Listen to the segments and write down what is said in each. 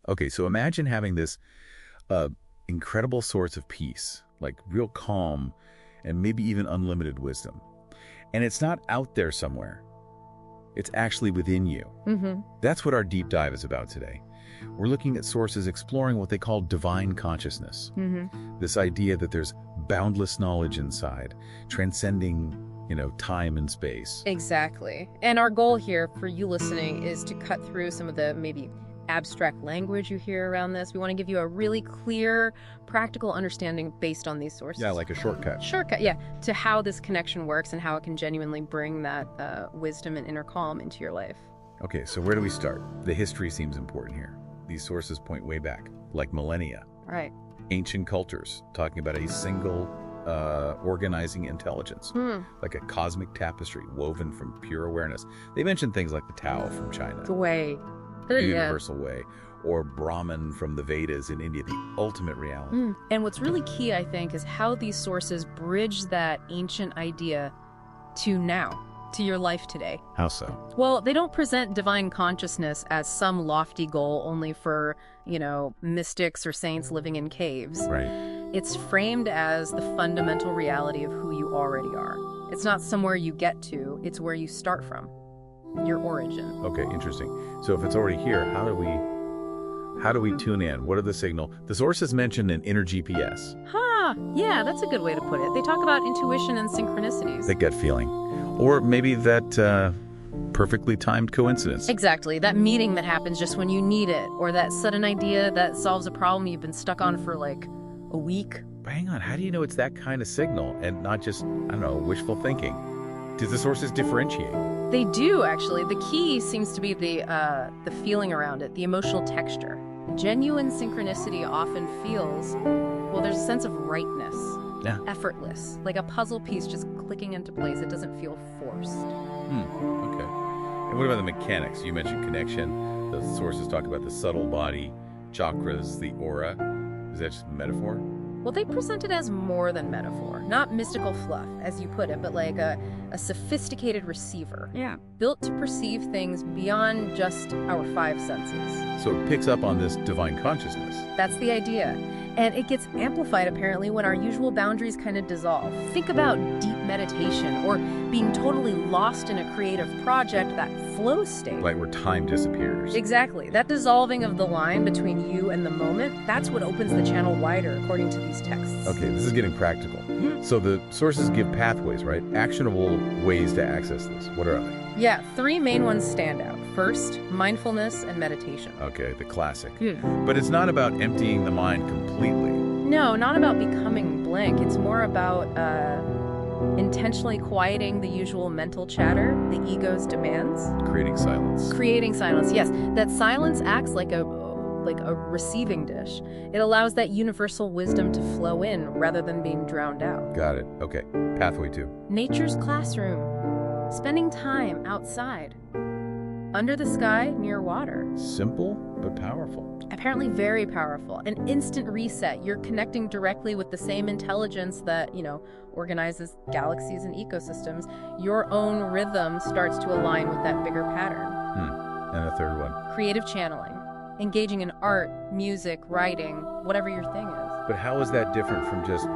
Okay, so imagine having this incredible source of peace, like real calm and maybe even unlimited wisdom. And it's not out there somewhere. It's actually within you. That's what our deep dive is about today. We're looking at sources exploring what they call divine consciousness. This idea that there's boundless knowledge inside, transcending, time and space. Exactly. And our goal here for you listening is to cut through some of the maybe abstract language you hear around this. We want to give you a really clear, practical understanding based on these sources. Yeah, like a shortcut. Shortcut, yeah, to how this connection works and how it can genuinely bring that wisdom and inner calm into your life. Okay, so where do we start? The history seems important here. These sources point way back, like millennia. Right. Ancient cultures, talking about a single organizing intelligence, like a cosmic tapestry woven from pure awareness. They mention things like the Tao from China. The way. The universal way, or Brahman from the Vedas in India, the ultimate reality. And what's really key, I think, is how these sources bridge that ancient idea to now, to your life today. How so? Well, they don't present divine consciousness as some lofty goal only for, mystics or saints living in caves. Right. It's framed as the fundamental reality of who you already are. It's not somewhere you get to, it's where you start from. Your origin. Okay, interesting. So if it's already here, how do we tune in? What are the signal? The sources mentioned an inner GPS. Yeah, that's a good way to put it. They talk about intuition and synchronicities. That gut feeling. Or maybe that perfectly timed coincidence. Exactly. That meeting that happens just when you need it, or that sudden idea that solves a problem you've been stuck on for like a week. But hang on, how do you know it's that kind of signal and not just, wishful thinking? Do the sources differentiate? They do, actually. The key seems to be the feeling around it, the emotional texture. Genuine synchronicity often feels, there's a sense of rightness. Yeah. Effortless. Like a puzzle piece just clicking into place. It doesn't feel forced. Okay. And what about the mechanics? You mentioned connection. The sources talk about the subtle body, chakras, the aura. Is that just a metaphor? Well, they present it as more than metaphor. Not mystical fluff, as you put it, but like a sophisticated receiver. Yeah. Built to perceive things beyond just our five senses. So it picks up on this divine consciousness. That's the idea. And it gets amplified, apparently, when our usual boundaries kind of dissolve. Think about deep meditation or being totally lost in a creative project, that flow state. Like where time disappears. Exactly. That dissolving of the line between you and the moment, that's what opens the channel wider, according to these texts. Okay, this is getting practical. So the sources give pathways, right? Actionable ways to access this. What are they? Yeah, three main ones stand out. First, mindfulness and meditation. Okay, the classic. But it's not about emptying the mind completely. No, not about becoming blank. It's more about intentionally quieting the usual mental chatter, the ego's demands. Creating silence. Creating silence, yes. That silence acts like a receiving dish. It allows that universal wisdom to flow in rather than being drowned out. Got it. Okay. Pathway 2. Nature's classroom. Spending time outside. Under the sky, near water. Simple, but powerful. Apparently very powerful. An instant reset. You're connecting directly with the same intelligence that, organizes galaxies and ecosystems. Your own rhythm starts to align with that bigger pattern. And the third one? Creative channeling. Engaging in art, music, writing, whatever your thing is. But how is that different from just,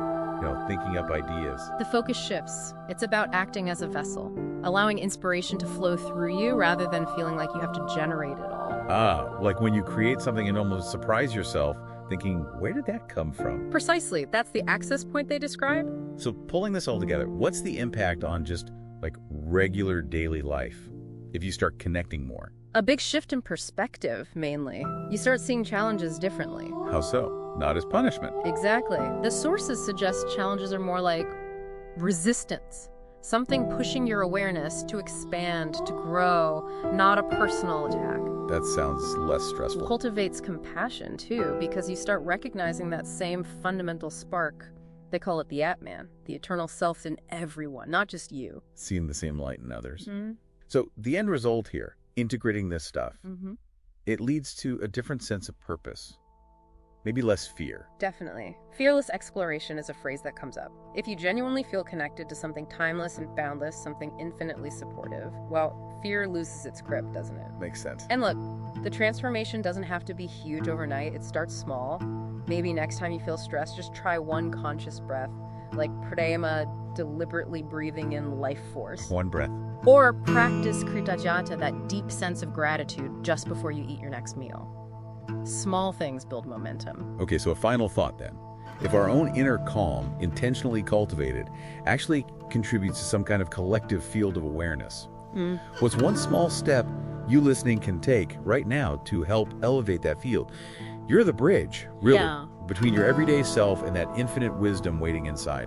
thinking up ideas? The focus shifts. It's about acting as a vessel, allowing inspiration to flow through you rather than feeling like you have to generate it all. Like when you create something and almost surprise yourself, thinking, where did that come from? Precisely. That's the access point they describe. So pulling this all together, what's the impact on just like regular daily life if you start connecting more? A big shift in perspective, mainly. You start seeing challenges differently. How so? Not as punishment. Exactly. The sources suggest challenges are more like resistance. Something pushing your awareness to expand, to grow, not a personal attack. That sounds less stressful. Cultivates compassion, too, because you start recognizing that same fundamental spark. They call it the Ātman, the eternal self in everyone, not just you. Seeing the same light in others. So the end result here, integrating this stuff, it leads to a different sense of purpose. Maybe less fear. Definitely. Fearless exploration is a phrase that comes up. If you genuinely feel connected to something timeless and boundless, something infinitely supportive, well, fear loses its grip, doesn't it? Makes sense. And look, the transformation doesn't have to be huge overnight. It starts small. Maybe next time you feel stressed, just try one conscious breath, like prema, deliberately breathing in life force. One breath. Or practice kritajata, that deep sense of gratitude just before you eat your next meal. Small things build momentum. Okay, so a final thought then. If our own inner calm, intentionally cultivated, actually contributes to some kind of collective field of awareness, what's one small step you listening can take right now to help elevate that field? You're the bridge, really, between your everyday self and that infinite wisdom waiting inside.